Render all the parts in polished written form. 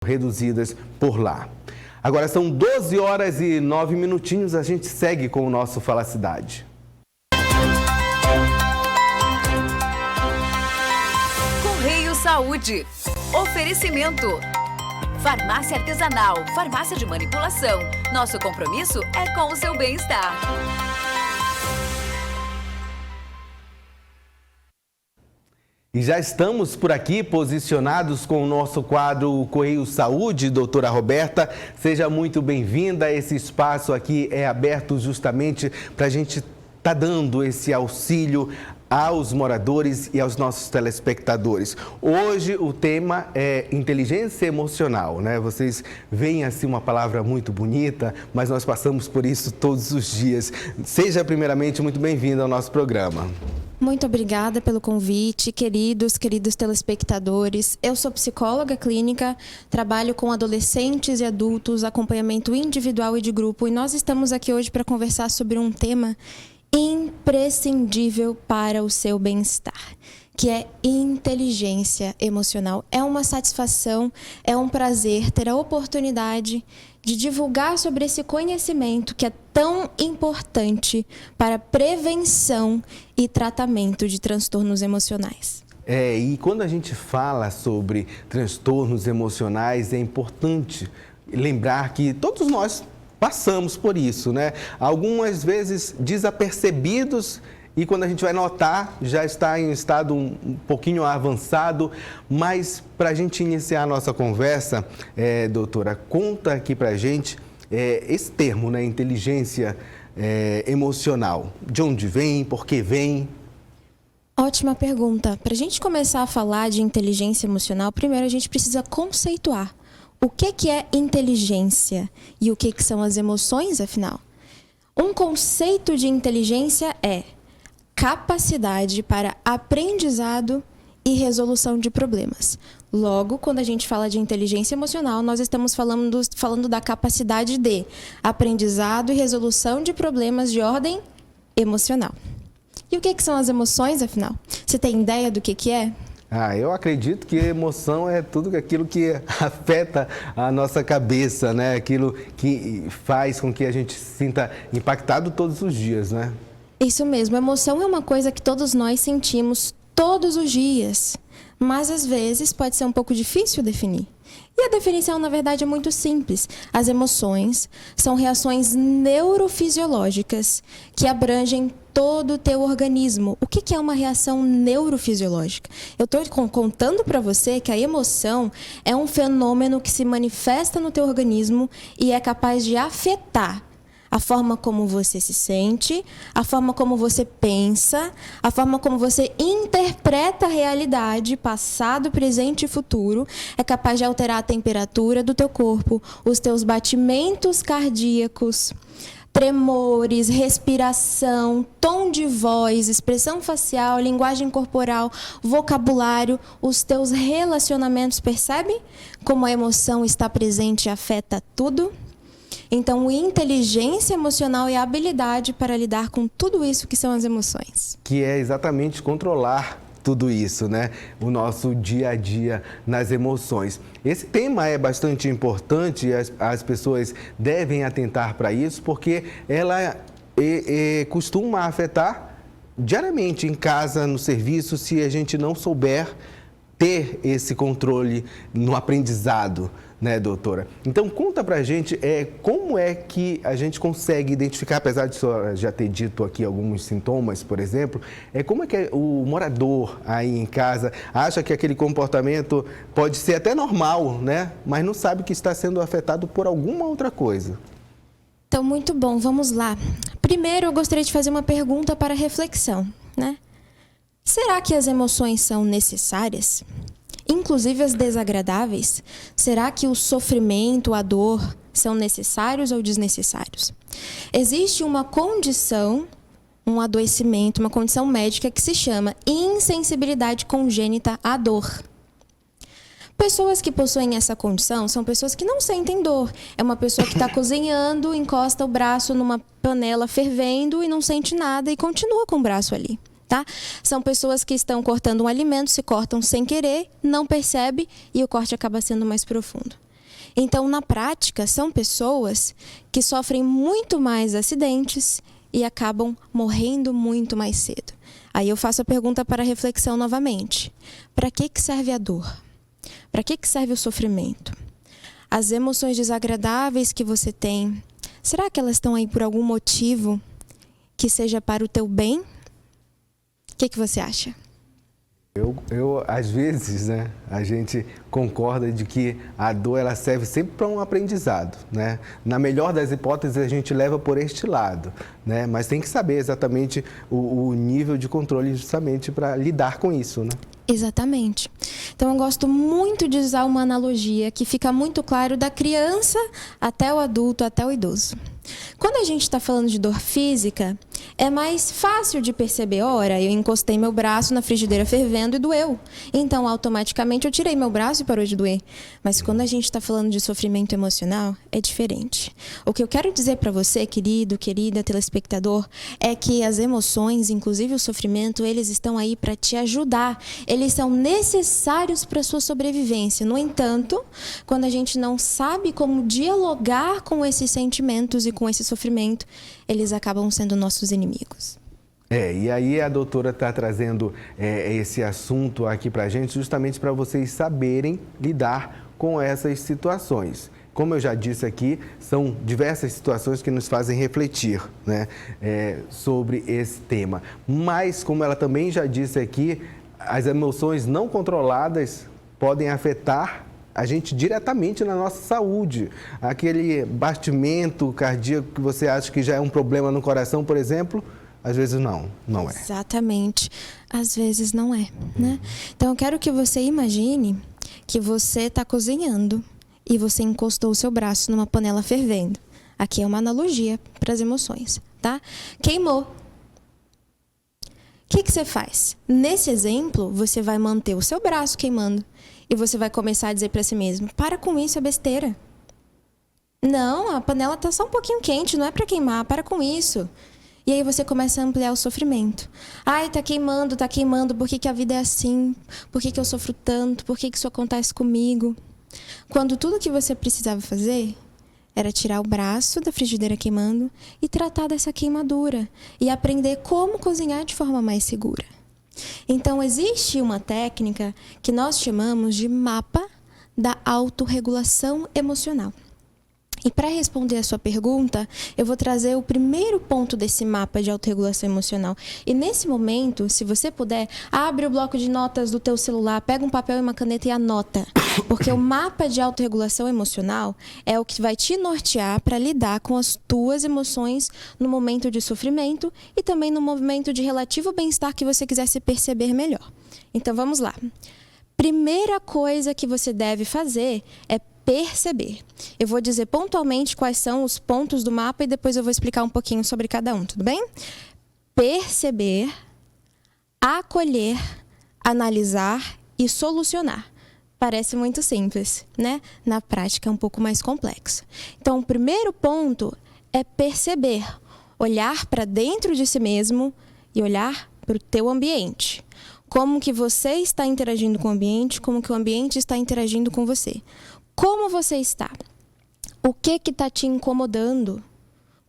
reduzidas por lá. Agora são 12 horas e 9 minutinhos, a gente segue com o nosso Fala Cidade. Correio Saúde. Oferecimento. Farmácia Artesanal, farmácia de manipulação. Nosso compromisso é com o seu bem-estar. E já estamos por aqui posicionados com o nosso quadro Correio Saúde, doutora Roberta. Seja muito bem-vinda. Esse espaço aqui é aberto justamente para a gente estar dando esse auxílio aos moradores e aos nossos telespectadores. Hoje o tema é inteligência emocional, né? Vocês veem assim uma palavra muito bonita, mas nós passamos por isso todos os dias. Seja primeiramente muito bem-vindo ao nosso programa. Muito obrigada pelo convite, queridos telespectadores. Eu sou psicóloga clínica, trabalho com adolescentes e adultos, acompanhamento individual e de grupo, e nós estamos aqui hoje para conversar sobre um tema imprescindível para o seu bem-estar, que é inteligência emocional. É uma satisfação, é um prazer ter a oportunidade de divulgar sobre esse conhecimento que é tão importante para prevenção e tratamento de transtornos emocionais. E quando a gente fala sobre transtornos emocionais, é importante lembrar que todos nós passamos por isso, né? Algumas vezes desapercebidos, e quando a gente vai notar, já está em um estado um pouquinho avançado. Mas para a gente iniciar a nossa conversa, doutora, conta aqui para a gente esse termo, né? Inteligência emocional. De onde vem, por que vem? Ótima pergunta. Para a gente começar a falar de inteligência emocional, primeiro a gente precisa conceituar o que é inteligência e o que são as emoções, afinal. Um conceito de inteligência é capacidade para aprendizado e resolução de problemas. Logo, quando a gente fala de inteligência emocional, nós estamos falando da capacidade de aprendizado e resolução de problemas de ordem emocional. E o que são as emoções, afinal? Você tem ideia do que é? Eu acredito que emoção é tudo aquilo que afeta a nossa cabeça, né? Aquilo que faz com que a gente se sinta impactado todos os dias, né? Isso mesmo, emoção é uma coisa que todos nós sentimos todos os dias, mas às vezes pode ser um pouco difícil definir. E a definição, na verdade, é muito simples. As emoções são reações neurofisiológicas que abrangem todo o teu organismo. O que é uma reação neurofisiológica? Eu estou contando para você que a emoção é um fenômeno que se manifesta no teu organismo e é capaz de afetar a forma como você se sente, a forma como você pensa, a forma como você interpreta a realidade, passado, presente e futuro. É capaz de alterar a temperatura do teu corpo, os teus batimentos cardíacos, tremores, respiração, tom de voz, expressão facial, linguagem corporal, vocabulário, os teus relacionamentos. Percebe como a emoção está presente e afeta tudo? Então, inteligência emocional é a habilidade para lidar com tudo isso que são as emoções. Que é exatamente controlar tudo isso, né? O nosso dia a dia nas emoções. Esse tema é bastante importante e as pessoas devem atentar para isso, porque ela costuma afetar diariamente em casa, no serviço, se a gente não souber ter esse controle no aprendizado, né, doutora? Então, conta pra gente como é que a gente consegue identificar, apesar de senhora já ter dito aqui alguns sintomas, por exemplo, como é que o morador aí em casa acha que aquele comportamento pode ser até normal, né, mas não sabe que está sendo afetado por alguma outra coisa. Então, muito bom, vamos lá. Primeiro, eu gostaria de fazer uma pergunta para reflexão, né? Será que as emoções são necessárias? Inclusive as desagradáveis? Será que o sofrimento, a dor, são necessários ou desnecessários? Existe uma condição, um adoecimento, uma condição médica que se chama insensibilidade congênita à dor. Pessoas que possuem essa condição são pessoas que não sentem dor. É uma pessoa que está cozinhando, encosta o braço numa panela fervendo e não sente nada e continua com o braço ali. Tá? São pessoas que estão cortando um alimento, se cortam sem querer, não percebe e o corte acaba sendo mais profundo. Então, na prática, são pessoas que sofrem muito mais acidentes e acabam morrendo muito mais cedo. Aí eu faço a pergunta para reflexão novamente. Para que serve a dor? Para que serve o sofrimento? As emoções desagradáveis que você tem, será que elas estão aí por algum motivo que seja para o teu bem? O que você acha? Às vezes, né, a gente concorda de que a dor ela serve sempre para um aprendizado, né? Na melhor das hipóteses, a gente leva por este lado, né? Mas tem que saber exatamente o nível de controle justamente para lidar com isso, né? Exatamente. Então, eu gosto muito de usar uma analogia que fica muito claro da criança até o adulto, até o idoso. Quando a gente está falando de dor física, é mais fácil de perceber. Ora, eu encostei meu braço na frigideira fervendo e doeu. Então, automaticamente, eu tirei meu braço e parou de doer. Mas quando a gente está falando de sofrimento emocional, é diferente. O que eu quero dizer para você, querido, querida, telespectador, é que as emoções, inclusive o sofrimento, eles estão aí para te ajudar. Eles são necessários para a sua sobrevivência. No entanto, quando a gente não sabe como dialogar com esses sentimentos e com esse sofrimento, eles acabam sendo nossos inimigos. E aí a doutora está trazendo esse assunto aqui para a gente justamente para vocês saberem lidar com essas situações. Como eu já disse aqui, são diversas situações que nos fazem refletir, né, sobre esse tema. Mas, como ela também já disse aqui, as emoções não controladas podem afetar a gente diretamente na nossa saúde. Aquele batimento cardíaco que você acha que já é um problema no coração, por exemplo, às vezes não é. Exatamente. Às vezes não é, né? Então, eu quero que você imagine que você está cozinhando e você encostou o seu braço numa panela fervendo. Aqui é uma analogia para as emoções, tá? Queimou. O que você faz? Nesse exemplo, você vai manter o seu braço queimando. E você vai começar a dizer para si mesmo, para com isso, é besteira. Não, a panela está só um pouquinho quente, não é para queimar, para com isso. E aí você começa a ampliar o sofrimento. Ai, tá queimando, por que a vida é assim? Por que eu sofro tanto? Por que isso acontece comigo? Quando tudo que você precisava fazer era tirar o braço da frigideira queimando e tratar dessa queimadura. E aprender como cozinhar de forma mais segura. Então, existe uma técnica que nós chamamos de mapa da autorregulação emocional. E para responder a sua pergunta, eu vou trazer o primeiro ponto desse mapa de autorregulação emocional. E nesse momento, se você puder, abre o bloco de notas do teu celular, pega um papel e uma caneta e anota. Porque o mapa de autorregulação emocional é o que vai te nortear para lidar com as tuas emoções no momento de sofrimento e também no momento de relativo bem-estar que você quiser se perceber melhor. Então, vamos lá. Primeira coisa que você deve fazer é perceber. Eu vou dizer pontualmente quais são os pontos do mapa e depois eu vou explicar um pouquinho sobre cada um, tudo bem? Perceber, acolher, analisar e solucionar. Parece muito simples, né? Na prática é um pouco mais complexo. Então, o primeiro ponto é perceber, olhar para dentro de si mesmo e olhar para o teu ambiente. Como que você está interagindo com o ambiente, como que o ambiente está interagindo com você. Como você está? O que está te incomodando?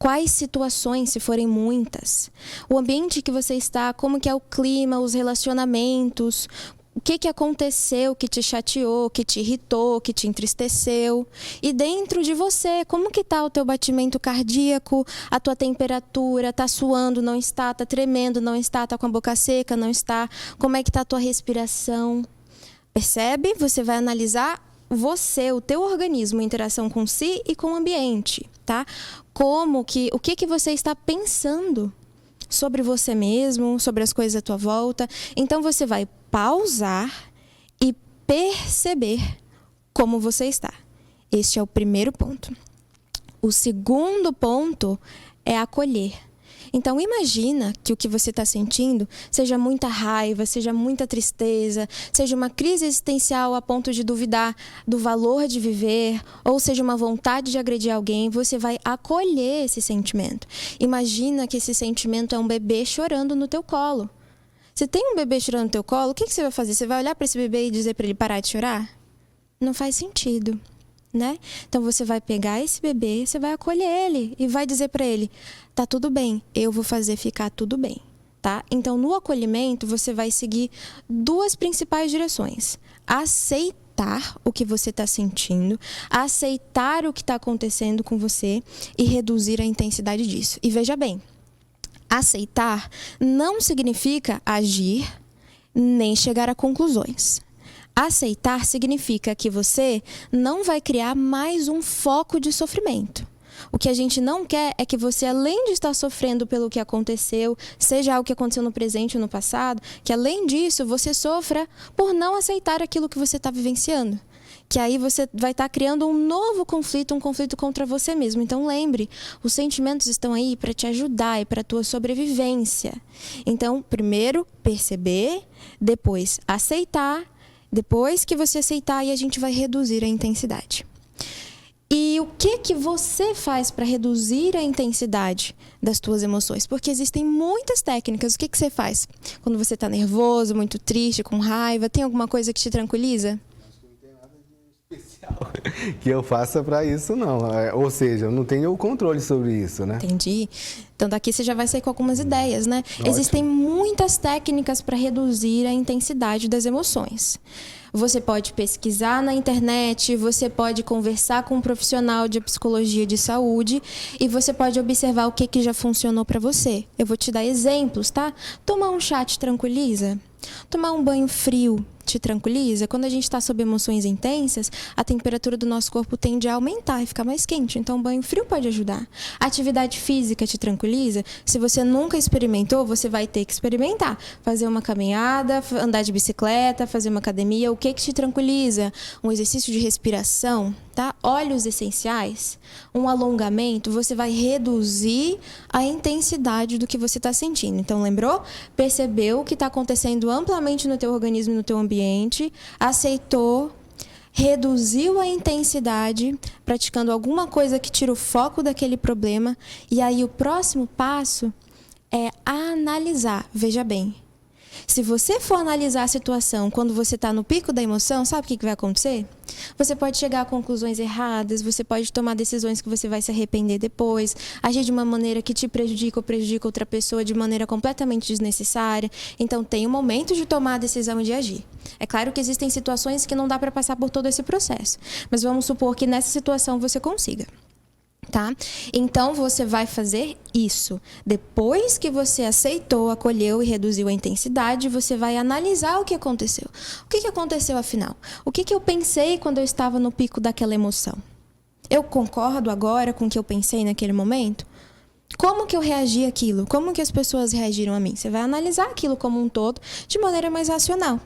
Quais situações, se forem muitas? O ambiente que você está, como que é o clima, os relacionamentos? O que aconteceu que te chateou, que te irritou, que te entristeceu? E dentro de você, como que está o teu batimento cardíaco, a tua temperatura? Está suando, não está? Está tremendo, não está? Está com a boca seca, não está? Como é que está a tua respiração? Percebe? Você vai analisar você, o teu organismo, em interação com si e com o ambiente, tá? O que você está pensando sobre você mesmo, sobre as coisas à tua volta. Então, você vai pausar e perceber como você está. Este é o primeiro ponto. O segundo ponto é acolher. Então, imagina que o que você está sentindo seja muita raiva, seja muita tristeza, seja uma crise existencial a ponto de duvidar do valor de viver, ou seja uma vontade de agredir alguém. Você vai acolher esse sentimento. Imagina que esse sentimento é um bebê chorando no teu colo. Se tem um bebê chorando no teu colo, o que você vai fazer? Você vai olhar para esse bebê e dizer para ele parar de chorar? Não faz sentido. né? Então você vai pegar esse bebê, você vai acolher ele e vai dizer para ele: tá tudo bem, eu vou fazer ficar tudo bem, tá? Então no acolhimento você vai seguir 2 principais direções: aceitar o que você está sentindo, aceitar o que está acontecendo com você e reduzir a intensidade disso. E veja bem, aceitar não significa agir nem chegar a conclusões. Aceitar significa que você não vai criar mais um foco de sofrimento. O que a gente não quer é que você, além de estar sofrendo pelo que aconteceu, seja algo que aconteceu no presente ou no passado, que além disso você sofra por não aceitar aquilo que você está vivenciando. Que aí você vai estar criando um novo conflito, um conflito contra você mesmo. Então lembre, os sentimentos estão aí para te ajudar e para a tua sobrevivência. Então, primeiro, perceber, depois aceitar. Depois que você aceitar, aí a gente vai reduzir a intensidade. E o que você faz para reduzir a intensidade das tuas emoções? Porque existem muitas técnicas. O que você faz quando você está nervoso, muito triste, com raiva? Tem alguma coisa que te tranquiliza? Que eu faça para isso, não. Ou seja, eu não tenho o controle sobre isso, né? Entendi. Então daqui você já vai sair com algumas ideias, né? Ótimo. Existem muitas técnicas para reduzir a intensidade das emoções. Você pode pesquisar na internet, você pode conversar com um profissional de psicologia de saúde e você pode observar o que já funcionou para você. Eu vou te dar exemplos, tá? Tomar um chá te tranquiliza? Tomar um banho frio te tranquiliza? Quando a gente está sob emoções intensas, a temperatura do nosso corpo tende a aumentar e ficar mais quente. Então, um banho frio pode ajudar. A atividade física te tranquiliza? Se você nunca experimentou, você vai ter que experimentar. Fazer uma caminhada, andar de bicicleta, fazer uma academia. O que te tranquiliza? Um exercício de respiração, tá? Óleos essenciais, um alongamento. Você vai reduzir a intensidade do que você está sentindo. Então, lembrou? Percebeu o que está acontecendo amplamente no teu organismo e no teu ambiente, aceitou, reduziu a intensidade, praticando alguma coisa que tira o foco daquele problema. E aí o próximo passo é analisar. Veja bem, se você for analisar a situação quando você está no pico da emoção, sabe o que vai acontecer? Você pode chegar a conclusões erradas, você pode tomar decisões que você vai se arrepender depois, agir de uma maneira que te prejudica ou prejudica outra pessoa de maneira completamente desnecessária. Então, tem um momento de tomar a decisão e de agir. É claro que existem situações que não dá para passar por todo esse processo, mas vamos supor que nessa situação você consiga. Tá? Então, você vai fazer isso. Depois que você aceitou, acolheu e reduziu a intensidade, você vai analisar o que aconteceu. O que aconteceu afinal? O que eu pensei quando eu estava no pico daquela emoção? Eu concordo agora com o que eu pensei naquele momento? Como que eu reagi àquilo? Como que as pessoas reagiram a mim? Você vai analisar aquilo como um todo de maneira mais racional.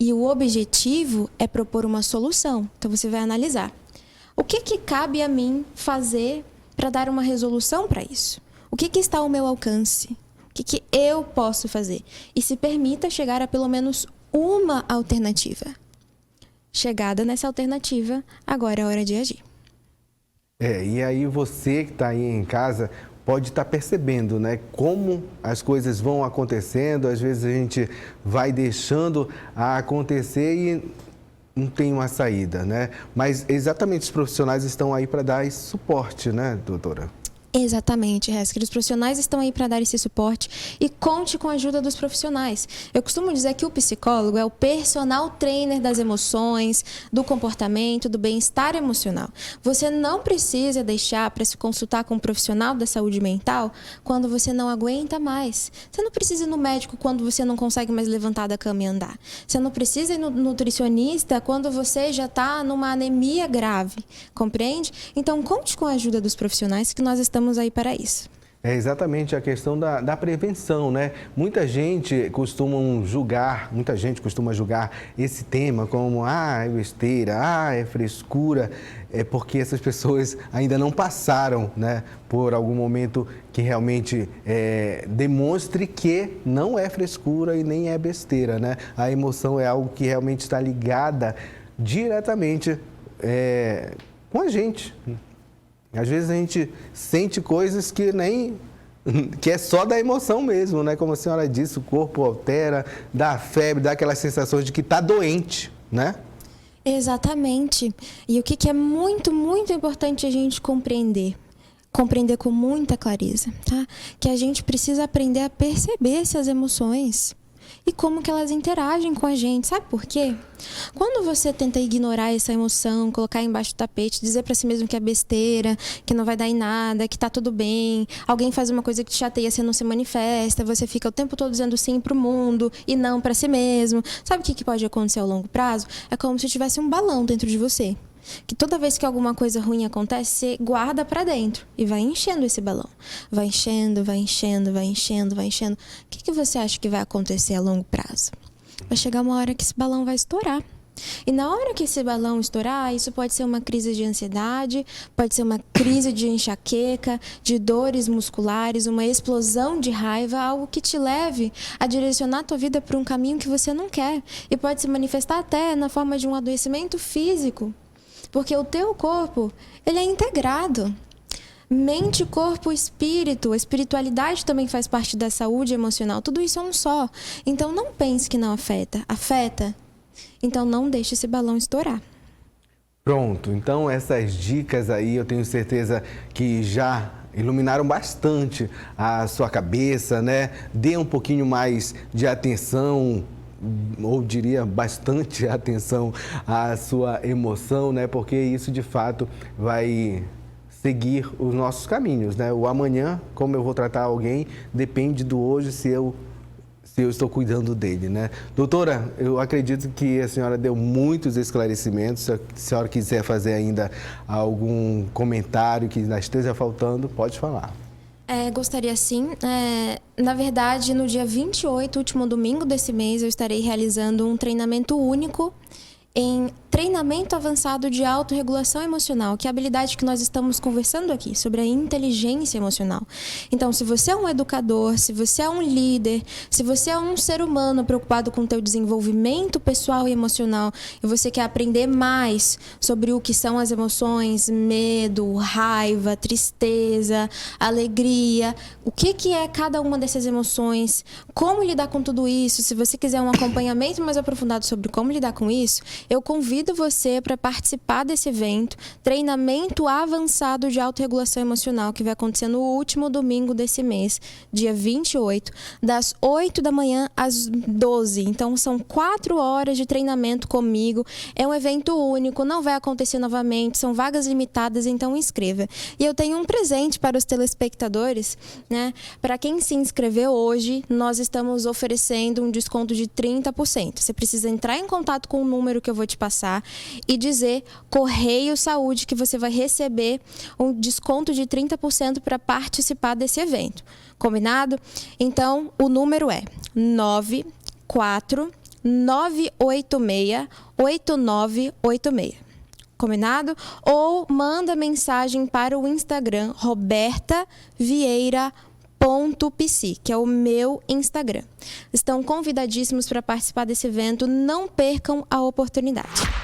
E o objetivo é propor uma solução. Então, você vai analisar. O que cabe a mim fazer para dar uma resolução para isso? O que está ao meu alcance? O que eu posso fazer? E se permita chegar a pelo menos uma alternativa. Chegada nessa alternativa, agora é hora de agir. E aí você que está aí em casa pode estar percebendo, né, como as coisas vão acontecendo. Às vezes a gente vai deixando a acontecer e não tem uma saída, né? Mas exatamente os profissionais estão aí para dar esse suporte, né, doutora? Exatamente, Hesker. Os profissionais estão aí para dar esse suporte e conte com a ajuda dos profissionais. Eu costumo dizer que o psicólogo é o personal trainer das emoções, do comportamento, do bem-estar emocional. Você não precisa deixar para se consultar com um profissional da saúde mental quando você não aguenta mais. Você não precisa ir no médico quando você não consegue mais levantar da cama e andar. Você não precisa ir no nutricionista quando você já está numa anemia grave, compreende? Então, conte com a ajuda dos profissionais que nós estamos aí para isso. É exatamente a questão da prevenção, né? Muita gente costuma julgar esse tema como, é besteira, é frescura, é porque essas pessoas ainda não passaram, né, por algum momento que realmente demonstre que não é frescura e nem é besteira, né? A emoção é algo que realmente está ligada diretamente com a gente. Às vezes a gente sente coisas que é só da emoção mesmo, né? Como a senhora disse, o corpo altera, dá febre, dá aquelas sensações de que está doente, né? Exatamente. E o que é muito, muito importante a gente compreender? Compreender com muita clareza, tá? Que a gente precisa aprender a perceber essas emoções e como que elas interagem com a gente. Sabe por quê? Quando você tenta ignorar essa emoção, colocar embaixo do tapete, dizer pra si mesmo que é besteira, que não vai dar em nada, que tá tudo bem, alguém faz uma coisa que te chateia, você não se manifesta, você fica o tempo todo dizendo sim pro mundo e não pra si mesmo. Sabe o que pode acontecer ao longo prazo? É como se tivesse um balão dentro de você. Que toda vez que alguma coisa ruim acontece, você guarda pra dentro e vai enchendo esse balão. Vai enchendo, vai enchendo, vai enchendo, vai enchendo. O que você acha que vai acontecer a longo prazo? Vai chegar uma hora que esse balão vai estourar. E na hora que esse balão estourar, isso pode ser uma crise de ansiedade, pode ser uma crise de enxaqueca, de dores musculares, uma explosão de raiva, algo que te leve a direcionar a tua vida para um caminho que você não quer. E pode se manifestar até na forma de um adoecimento físico. Porque o teu corpo, ele é integrado. Mente, corpo, espírito. A espiritualidade também faz parte da saúde emocional. Tudo isso é um só. Então, não pense que não afeta. Afeta. Então, não deixe esse balão estourar. Pronto. Então, essas dicas aí, eu tenho certeza que já iluminaram bastante a sua cabeça, né? Dê um pouquinho mais de atenção, ou diria bastante atenção à sua emoção, né? Porque isso de fato vai seguir os nossos caminhos, né? O amanhã, como eu vou tratar alguém, depende do hoje, se eu estou cuidando dele, né? Doutora, eu acredito que a senhora deu muitos esclarecimentos. Se a senhora quiser fazer ainda algum comentário que ainda esteja faltando, pode falar. Gostaria sim. Na verdade, no dia 28, último domingo desse mês, eu estarei realizando um treinamento único em treinamento avançado de autorregulação emocional, que é a habilidade que nós estamos conversando aqui, sobre a inteligência emocional. Então, se você é um educador, se você é um líder, se você é um ser humano preocupado com o teu desenvolvimento pessoal e emocional, e você quer aprender mais sobre o que são as emoções, medo, raiva, tristeza, alegria, o que é cada uma dessas emoções, como lidar com tudo isso, se você quiser um acompanhamento mais aprofundado sobre como lidar com isso, eu convido você para participar desse evento, treinamento avançado de autorregulação emocional, que vai acontecer no último domingo desse mês, dia 28, das 8 da manhã às 12. Então, são 4 horas de treinamento comigo. É um evento único, não vai acontecer novamente, são vagas limitadas, então inscreva. E eu tenho um presente para os telespectadores, né? Para quem se inscreveu hoje, nós estamos oferecendo um desconto de 30%. Você precisa entrar em contato com o número que eu vou te passar e dizer Correio Saúde, que você vai receber um desconto de 30% para participar desse evento. Combinado? Então, o número é 94986-8986. Combinado? Ou manda mensagem para o Instagram robertavieira.psi, que é o meu Instagram. Estão convidadíssimos para participar desse evento. Não percam a oportunidade.